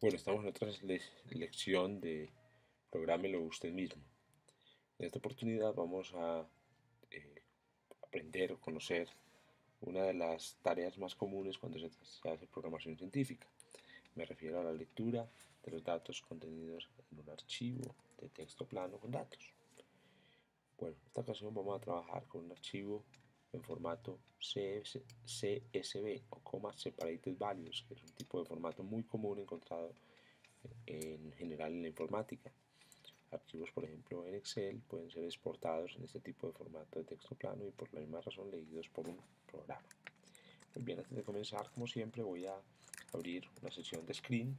Bueno, estamos en otra lección de Prográmelo usted mismo. En esta oportunidad vamos a eh, aprender o conocer una de las tareas más comunes cuando se hace programación científica. Me refiero a la lectura de los datos contenidos en un archivo de texto plano con datos. Bueno, en esta ocasión vamos a trabajar con un archivo en formato CSV o Comma Separated Values, que es un tipo de formato muy común encontrado en general en la informática. Archivos, por ejemplo, en Excel pueden ser exportados en este tipo de formato de texto plano y por la misma razón leídos por un programa. Muy bien, antes de comenzar, como siempre, voy a abrir una sesión de Screen.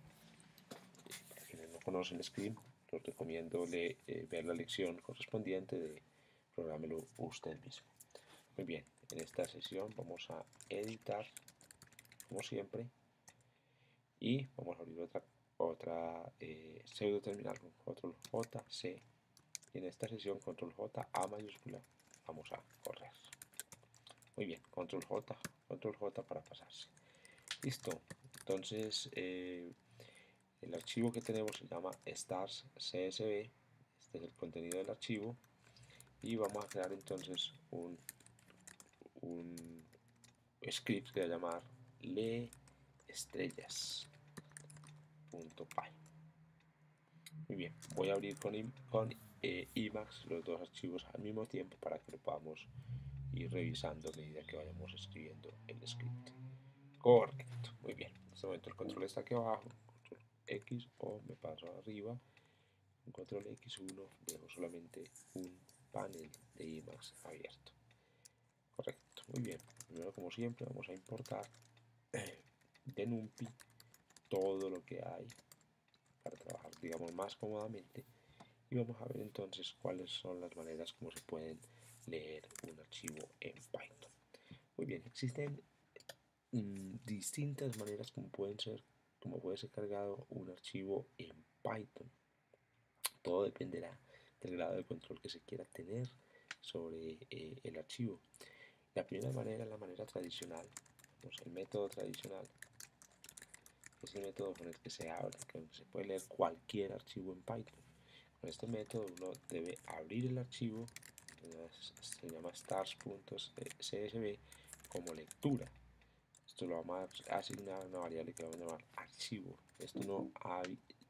Para quienes no conocen Screen, les recomiendo ver la lección correspondiente de Prográmelo usted mismo. Muy bien, en esta sesión vamos a editar, como siempre, y vamos a abrir otra pseudo terminal con control J, C, y en esta sesión control J, A mayúscula, vamos a correr. Muy bien, control J para pasarse. Listo, entonces el archivo que tenemos se llama stars csv, este es el contenido del archivo, y vamos a crear entonces un script que va a llamar lee estrellas.py. Muy bien, voy a abrir con Emacs los dos archivos al mismo tiempo para que lo podamos ir revisando a medida que vayamos escribiendo el script. Correcto, muy bien. En este momento el control está aquí abajo, control X o me paso arriba, en control X1 dejo solamente un panel de Emacs abierto. Correcto, muy bien. Primero, como siempre, vamos a importar de NumPy todo lo que hay para trabajar, digamos, más cómodamente. Y vamos a ver entonces cuáles son las maneras como se pueden leer un archivo en Python. Muy bien, existen distintas maneras como puede ser cargado un archivo en Python. Todo dependerá del grado de control que se quiera tener sobre el archivo. La primera manera es la manera tradicional, el método tradicional, es el método con el que se abre, que se puede leer cualquier archivo en Python. Con este método uno debe abrir el archivo, se llama stars.csv, como lectura. Esto lo vamos a asignar a una variable que vamos a llamar archivo. Esto no ha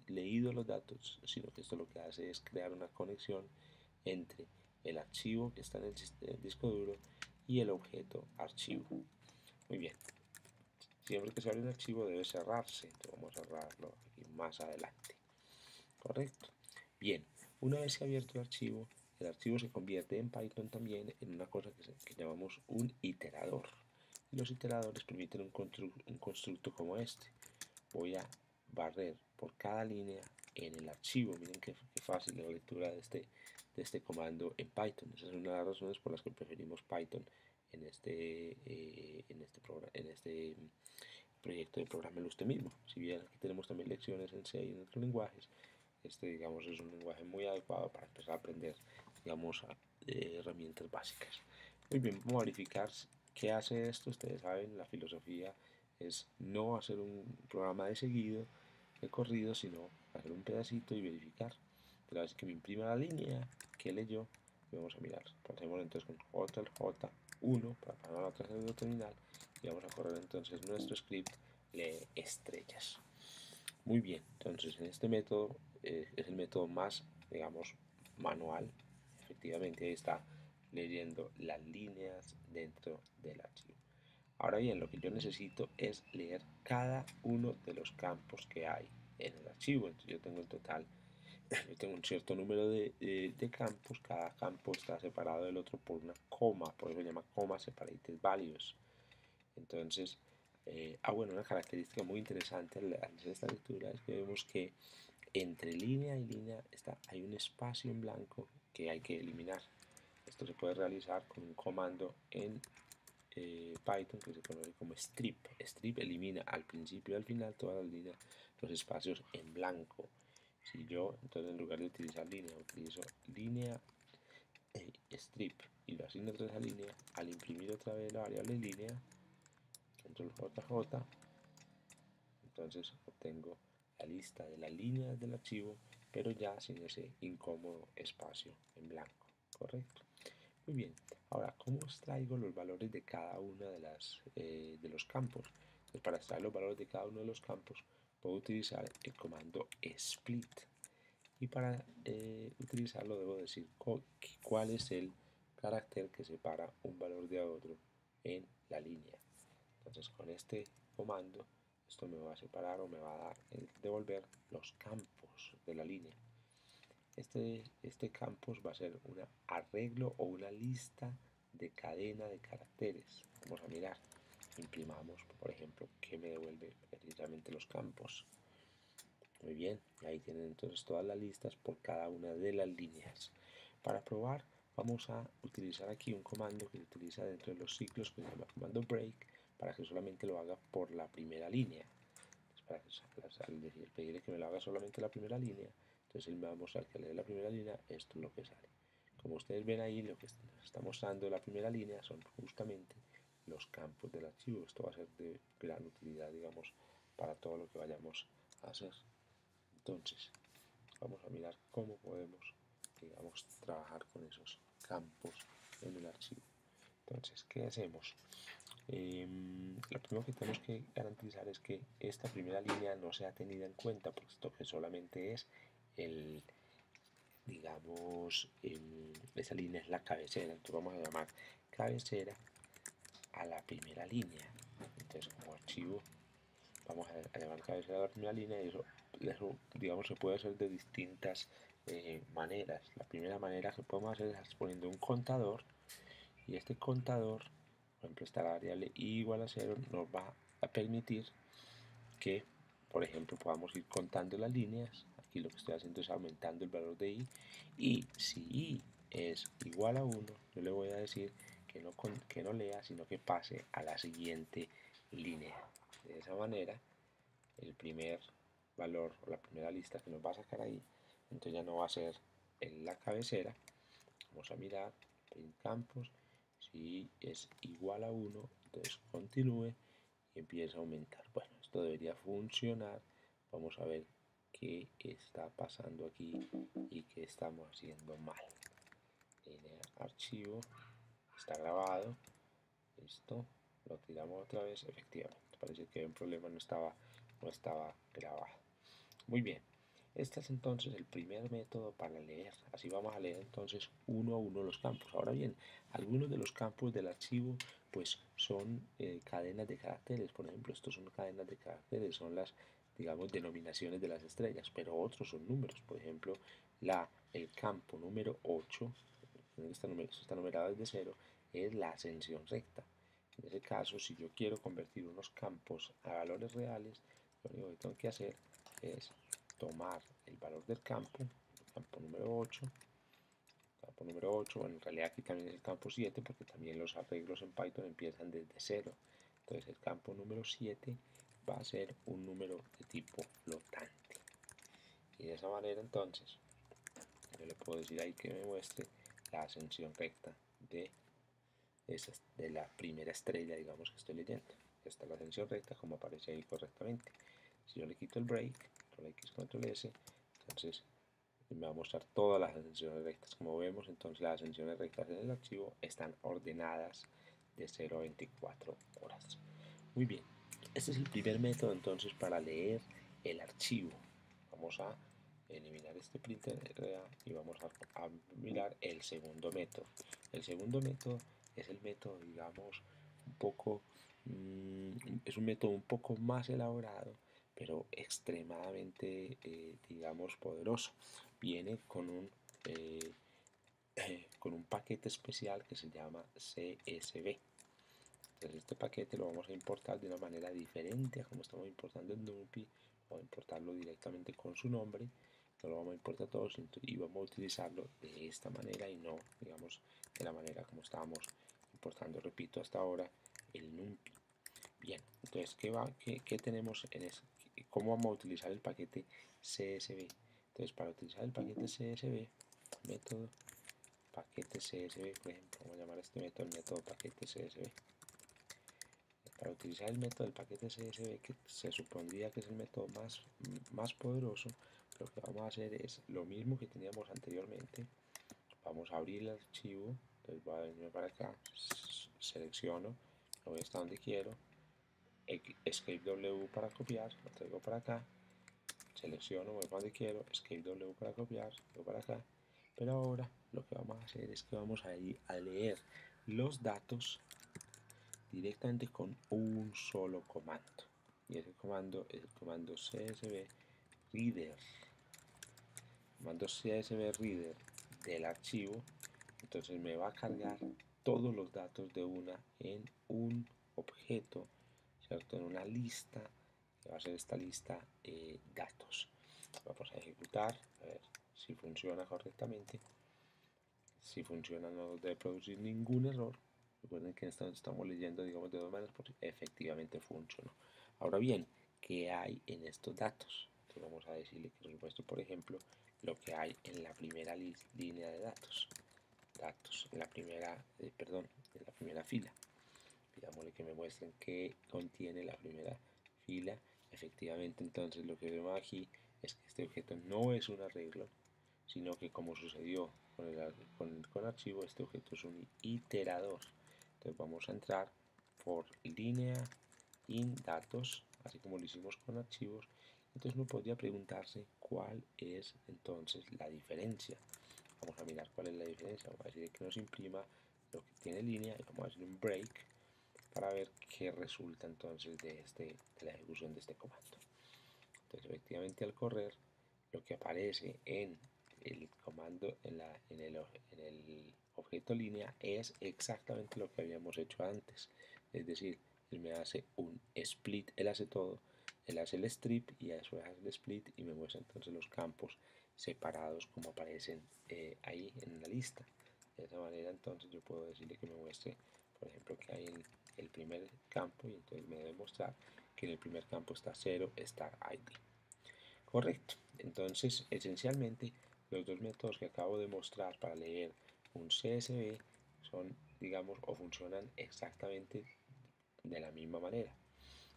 leído los datos, sino que esto lo que hace es crear una conexión entre el archivo que está en el disco duro y el objeto archivo. Muy bien. Siempre que se abre un archivo debe cerrarse, entonces vamos a cerrarlo aquí más adelante. Correcto. Bien, una vez se ha abierto el archivo se convierte en Python también en una cosa que llamamos un iterador. Y los iteradores permiten un constructo como este. Voy a barrer por cada línea en el archivo. Miren qué fácil la lectura de este comando en Python. Esa es una de las razones por las que preferimos Python en este proyecto de Prográmelo usted mismo. Si bien aquí tenemos también lecciones en C y en otros lenguajes, este, digamos, es un lenguaje muy adecuado para empezar a aprender, digamos, herramientas básicas. Muy bien, vamos a verificar qué hace esto. Ustedes saben, la filosofía es no hacer un programa de seguido, de corrido, sino hacer un pedacito y verificar. Pero vez que me imprima la línea que leyó, vamos a mirar. Pasemos entonces con J1 para pasar a otra terminal y vamos a correr entonces nuestro script lee estrellas. Muy bien, entonces en este método es el método más, digamos, manual. Efectivamente ahí está leyendo las líneas dentro del archivo. Ahora bien, lo que yo necesito es leer cada uno de los campos que hay en el archivo. Entonces yo tengo en total, yo tengo un cierto número de campos. Cada campo está separado del otro por una coma, por eso se llama coma separated values. Entonces, bueno, una característica muy interesante al hacer esta lectura es que vemos que entre línea y línea hay un espacio en blanco que hay que eliminar. Esto se puede realizar con un comando en Python que se conoce como strip. Strip elimina al principio y al final todas las líneas, los espacios en blanco. Si yo, entonces en lugar de utilizar línea, utilizo línea strip y lo asigno otra vez a línea, al imprimir otra vez la variable línea, control JJ, entonces obtengo líneas del archivo, pero ya sin ese incómodo espacio en blanco, ¿correcto? Muy bien, ahora, ¿cómo extraigo los valores de cada una de los campos? Pues para extraer los valores de cada uno de los campos, puedo utilizar el comando split. Y para utilizarlo debo decir cuál es el carácter que separa un valor de otro en la línea. Entonces con este comando esto me va a separar o me va a dar, devolver los campos de la línea. Este campos va a ser un arreglo o una lista de cadena de caracteres. Vamos a mirar, imprimamos por ejemplo que me devuelve precisamente los campos. Muy bien, ahí tienen entonces todas las listas por cada una de las líneas. Para probar vamos a utilizar aquí un comando que se utiliza dentro de los ciclos que se llama comando break para que solamente lo haga por la primera línea. Entonces, al pedirle que me lo haga solamente la primera línea, entonces él me va a mostrar que al leer la primera línea esto es lo que sale. Como ustedes ven ahí, lo que nos está mostrando la primera línea son justamente los campos del archivo. Esto va a ser de gran utilidad, digamos, para todo lo que vayamos a hacer. Entonces, vamos a mirar cómo podemos, digamos, trabajar con esos campos en el archivo. Entonces, ¿qué hacemos? Lo primero que tenemos que garantizar es que esta primera línea no sea tenida en cuenta, puesto que solamente es el, digamos, esa línea es la cabecera. Entonces vamos a llamar cabecera a la primera línea. Entonces como archivo vamos a llamar cabecera a la primera línea y eso digamos se puede hacer de distintas maneras. La primera manera que podemos hacer es poniendo un contador y este contador, por ejemplo esta variable i igual a 0 nos va a permitir que por ejemplo podamos ir contando las líneas. Aquí lo que estoy haciendo es aumentando el valor de i y si i es igual a 1 yo le voy a decir que no lea sino que pase a la siguiente línea. De esa manera el primer valor o la primera lista que nos va a sacar ahí entonces ya no va a ser en la cabecera. Vamos a mirar en campos, si es igual a 1 entonces continúe y empieza a aumentar. Bueno, esto debería funcionar. Vamos a ver qué está pasando aquí y qué estamos haciendo mal. Archivo, está grabado, esto lo tiramos otra vez, efectivamente parece que hay un problema, no estaba grabado. Muy bien, este es entonces el primer método para leer. Así vamos a leer entonces uno a uno los campos. Ahora bien, algunos de los campos del archivo pues son cadenas de caracteres. Por ejemplo, estos son cadenas de caracteres, son las, digamos, denominaciones de las estrellas, pero otros son números. Por ejemplo, el campo número 8, está numerado desde 0, es la ascensión recta. En ese caso, si yo quiero convertir unos campos a valores reales, lo único que tengo que hacer es tomar el valor del campo número 8, bueno, en realidad aquí también es el campo 7 porque también los arreglos en Python empiezan desde 0. Entonces el campo número 7 va a ser un número de tipo flotante. Y de esa manera entonces yo le puedo decir ahí que me muestre la ascensión recta de la primera estrella, digamos, que estoy leyendo. Esta es la ascensión recta como aparece ahí correctamente. Si yo le quito el break, con X, control S, entonces me va a mostrar todas las ascensiones rectas. Como vemos, entonces las ascensiones rectas en el archivo están ordenadas de 0 a 24 horas. Muy bien, este es el primer método entonces para leer el archivo. Vamos a eliminar este printer y vamos a mirar el segundo método. El segundo método es el método, digamos, un poco, es un método un poco más elaborado, pero extremadamente, digamos, poderoso. Viene con un paquete especial que se llama CSV. Entonces este paquete lo vamos a importar de una manera diferente a como estamos importando en NumPy. Vamos a importarlo directamente con su nombre, no lo vamos a importar todos y vamos a utilizarlo de esta manera y no, digamos, de la manera como estábamos importando, repito, hasta ahora el NumPy. Bien, entonces, ¿qué tenemos en eso? ¿Cómo vamos a utilizar el paquete CSV? Entonces, para utilizar el paquete CSV, método paquete CSV, por ejemplo, vamos a llamar a este método el método paquete CSV. para utilizar el método del paquete CSV, que se supondría que es el método más poderoso, lo que vamos a hacer es lo mismo que teníamos anteriormente. Vamos a abrir el archivo, entonces voy a venir para acá, selecciono, lo voy hasta donde quiero, Escape W para copiar, lo traigo para acá, selecciono, voy para donde quiero, Escape W para copiar, voy para acá, pero ahora lo que vamos a hacer es que vamos a ir a leer los datos directamente con un solo comando, y ese comando es el comando CSV Reader. Mando CSV Reader del archivo, entonces me va a cargar todos los datos de una en un objeto, ¿cierto? En una lista, que va a ser esta lista datos. Vamos a ejecutar, a ver si funciona correctamente. Si funciona no debe producir ningún error. Recuerden que estamos leyendo, digamos, de dos maneras, porque efectivamente funcionó. Ahora bien, ¿qué hay en estos datos? Entonces vamos a decirle que nos muestre, por ejemplo, lo que hay en la primera línea de datos. En la primera, en la primera fila. Pidámosle que me muestren qué contiene la primera fila. Efectivamente, entonces lo que vemos aquí es que este objeto no es un arreglo, sino que como sucedió con archivo, este objeto es un iterador. Entonces vamos a entrar por línea in datos, así como lo hicimos con archivos. Entonces uno podría preguntarse cuál es entonces la diferencia. Vamos a mirar cuál es la diferencia. Vamos a decir que nos imprima lo que tiene línea y vamos a hacer un break para ver qué resulta entonces de la ejecución de este comando. Entonces efectivamente al correr, lo que aparece en el comando, en el objeto línea, es exactamente lo que habíamos hecho antes. Es decir, él me hace un split, él hace todo, él hace el strip y a eso hace el split y me muestra entonces los campos separados como aparecen ahí en la lista. De esa manera entonces yo puedo decirle que me muestre, por ejemplo, que hay en el primer campo y entonces me debe mostrar que en el primer campo está 0 star ID. Correcto. Entonces, esencialmente, los dos métodos que acabo de mostrar para leer un CSV son, digamos, o funcionan exactamente de la misma manera.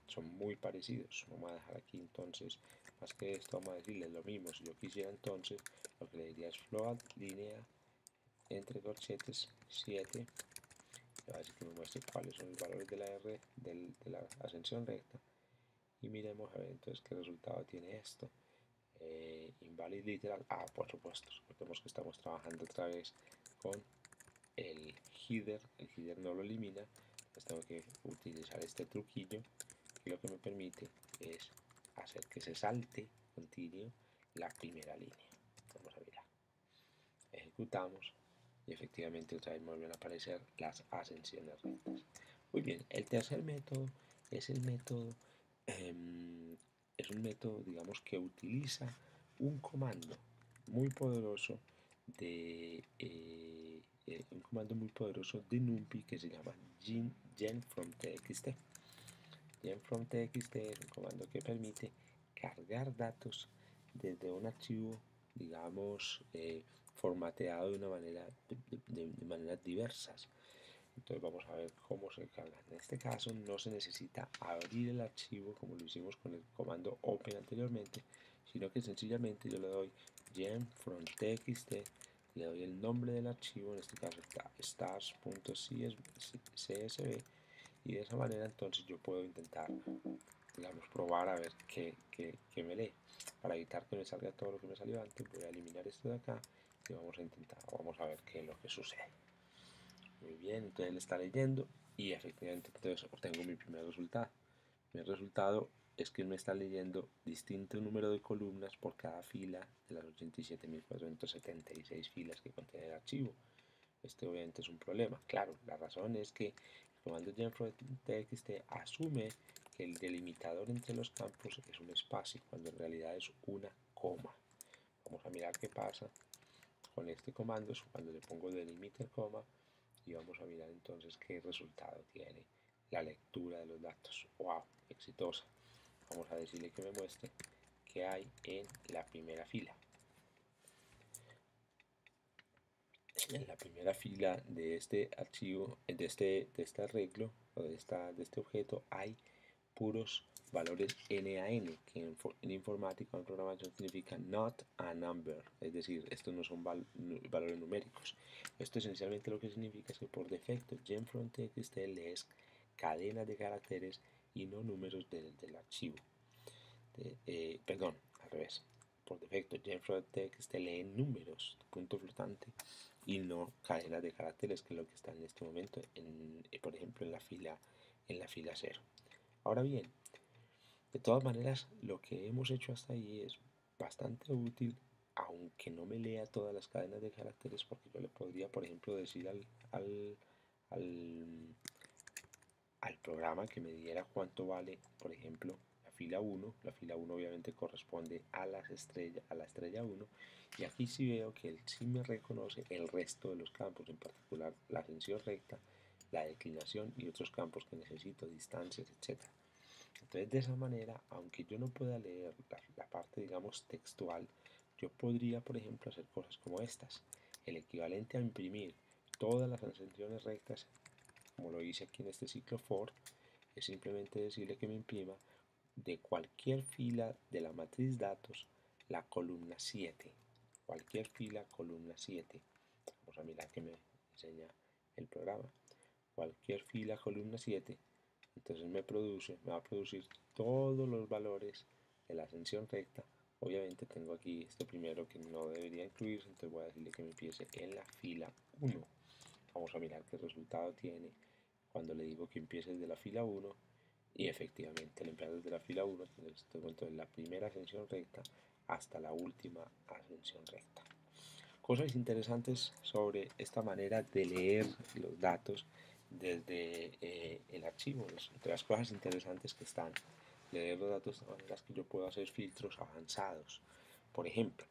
Son muy parecidos. Vamos a dejar aquí entonces, más que esto, vamos a decirles lo mismo. Si yo quisiera entonces, lo que le diría es float línea entre corchetes 7. Le voy a decir que me muestre cuáles son los valores de la R de la ascensión recta. Y miremos a ver entonces qué resultado tiene esto. Invalid literal, por supuesto, recordemos que estamos trabajando otra vez con el header no lo elimina, entonces tengo que utilizar este truquillo que lo que me permite es hacer que se salte continuo la primera línea. Vamos a mirar, ejecutamos y efectivamente otra vez me vuelven a aparecer las ascensiones rectas. Muy bien, el tercer método es el método es un método, digamos, que utiliza un comando muy poderoso de NumPy que se llama gen_from_txt. Gen_from_txt es un comando que permite cargar datos desde un archivo, digamos, formateado de una manera de maneras diversas. Entonces vamos a ver cómo se carga. En este caso no se necesita abrir el archivo como lo hicimos con el comando open anteriormente, sino que sencillamente yo le doy gen from txt, le doy el nombre del archivo, en este caso está stars.csv, y de esa manera entonces yo puedo intentar, digamos, probar a ver qué me lee. Para evitar que me salga todo lo que me salió antes, voy a eliminar esto de acá y vamos a intentar, vamos a ver qué es lo que sucede. Muy bien, entonces él está leyendo y efectivamente entonces obtengo mi primer resultado. Mi resultado es que me está leyendo distinto número de columnas por cada fila de las 87.476 filas que contiene el archivo. Este obviamente es un problema. Claro, la razón es que el comando genFromTxt asume que el delimitador entre los campos es un espacio, cuando en realidad es una coma. Vamos a mirar qué pasa con este comando, cuando le pongo delimiter coma, y vamos a mirar entonces qué resultado tiene la lectura de los datos. ¡Wow! Exitosa. Vamos a decirle que me muestre qué hay en la primera fila. En la primera fila de este archivo, de este arreglo, o de este objeto hay puros valores NaN, que en informática o en programación significa not a number, es decir, estos no son valores numéricos. Esto esencialmente lo que significa es que por defecto GenFront.txt es cadenas de caracteres y no números del archivo. Perdón, al revés. Por defecto GenFront.txt lee números, punto flotante, y no cadenas de caracteres, que es lo que está en este momento, por ejemplo, en la fila 0. Ahora bien, de todas maneras, lo que hemos hecho hasta ahí es bastante útil, aunque no me lea todas las cadenas de caracteres, porque yo le podría, por ejemplo, decir al, al programa que me diera cuánto vale, por ejemplo, la fila 1. La fila 1 obviamente corresponde a la estrella 1, y aquí sí veo que él sí me reconoce el resto de los campos, en particular la ascensión recta, la declinación y otros campos que necesito, distancias, etc. Entonces, de esa manera, aunque yo no pueda leer la parte, digamos, textual, yo podría, por ejemplo, hacer cosas como estas. El equivalente a imprimir todas las ascensiones rectas, como lo hice aquí en este ciclo for, es simplemente decirle que me imprima de cualquier fila de la matriz datos la columna 7. Cualquier fila, columna 7. Vamos a mirar que me enseña el programa. Cualquier fila, columna 7. Entonces me va a producir todos los valores de la ascensión recta. Obviamente tengo aquí este primero que no debería incluirse, entonces voy a decirle que me empiece en la fila 1. Vamos a mirar qué resultado tiene cuando le digo que empiece desde la fila 1, y efectivamente le empieza desde la fila 1, entonces de la primera ascensión recta hasta la última ascensión recta. Cosas interesantes sobre esta manera de leer los datos desde el archivo. Entre las cosas interesantes que están, leer los datos de maneras que yo puedo hacer filtros avanzados. Por ejemplo,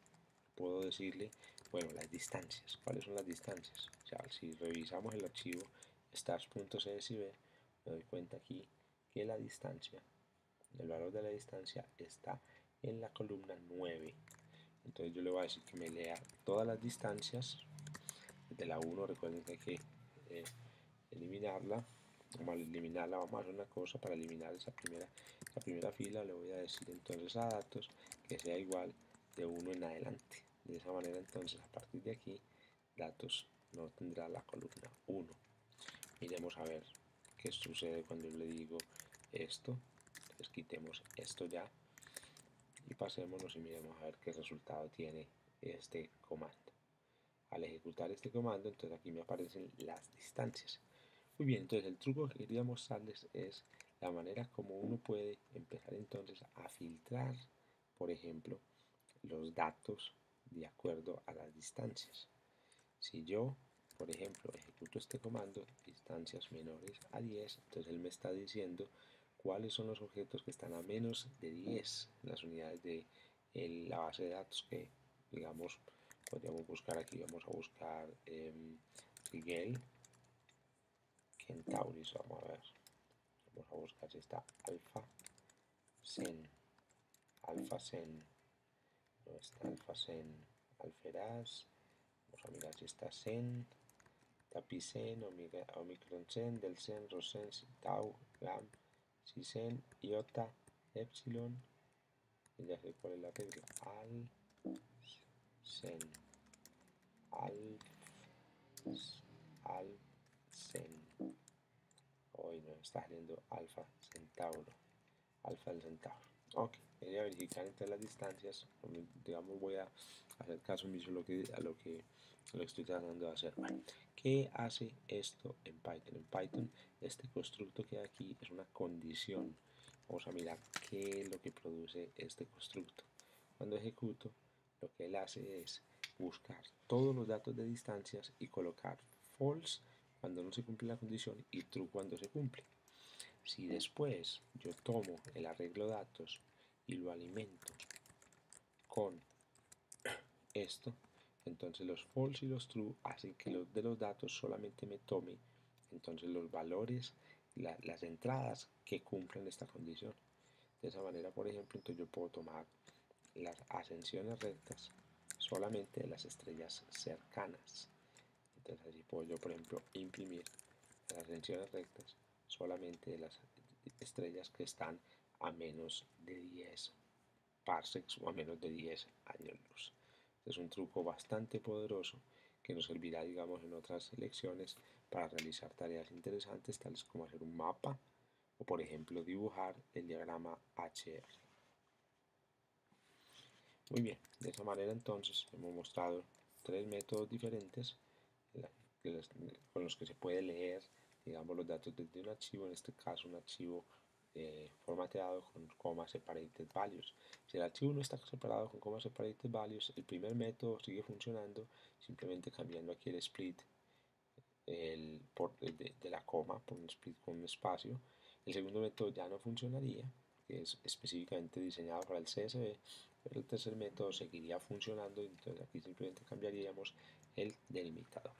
puedo decirle, bueno, las distancias. ¿Cuáles son las distancias? O sea, si revisamos el archivo stars.csv, me doy cuenta aquí que la distancia, el valor de la distancia está en la columna 9. Entonces yo le voy a decir que me lea todas las distancias. De la 1, recuerden que hay que eliminarla. Vamos a hacer una cosa para eliminar esa primera fila. Le voy a decir entonces a datos que sea igual de 1 en adelante. De esa manera, entonces, a partir de aquí, datos no tendrá la columna 1. Miremos a ver qué sucede cuando le digo esto. Entonces quitemos esto ya y pasémonos y miremos a ver qué resultado tiene este comando. Al ejecutar este comando, entonces aquí me aparecen las distancias. Muy bien, entonces el truco que quería mostrarles es la manera como uno puede empezar entonces a filtrar, por ejemplo, los datos de acuerdo a las distancias. Si yo, por ejemplo, ejecuto este comando, distancias menores a 10, entonces él me está diciendo cuáles son los objetos que están a menos de 10, las unidades de la base de datos que, digamos, podríamos buscar aquí. Vamos a buscar Rigel Kentauris, vamos a ver. Vamos a buscar si está Alpha Sen. Alpha Sen. No está Alpha Sen. Alferaz. Vamos a mirar si está Sen. Tapicen, Omicron Sen, Delsen, Rosen, Tau, Lam, Sisen, Iota, Epsilon. Y ya sé cuál es la regla. Al Sen. Al Sen. Hoy nos está saliendo Alfa Centauro. Alfa del Centauro. Ok, voy a verificar entre las distancias. Digamos, voy a hacer caso omiso a lo que estoy tratando de hacer. Bueno, ¿qué hace esto en Python? En Python, este constructo que hay aquí es una condición. Vamos a mirar qué es lo que produce este constructo. Cuando ejecuto, lo que él hace es buscar todos los datos de distancias y colocar false cuando no se cumple la condición y true cuando se cumple. Si después yo tomo el arreglo datos y lo alimento con esto, entonces los false y los true hacen que los de los datos solamente me tome entonces los valores, las entradas que cumplen esta condición. De esa manera, por ejemplo, entonces yo puedo tomar las ascensiones rectas solamente de las estrellas cercanas. Entonces así puedo yo, por ejemplo, imprimir las ascensiones rectas solamente de las estrellas que están a menos de 10 parsecs o a menos de 10 años luz. Es un truco bastante poderoso que nos servirá, digamos, en otras lecciones para realizar tareas interesantes tales como hacer un mapa o, por ejemplo, dibujar el diagrama HR. Muy bien, de esa manera entonces hemos mostrado tres métodos diferentes con los que se puede leer, digamos, los datos desde un archivo, en este caso un archivo formateado con comma separated values. Si el archivo no está separado con comma separated values, el primer método sigue funcionando, simplemente cambiando aquí el split de la coma por un split con un espacio. El segundo método ya no funcionaría, que es específicamente diseñado para el CSV, pero el tercer método seguiría funcionando, entonces aquí simplemente cambiaríamos el delimitador.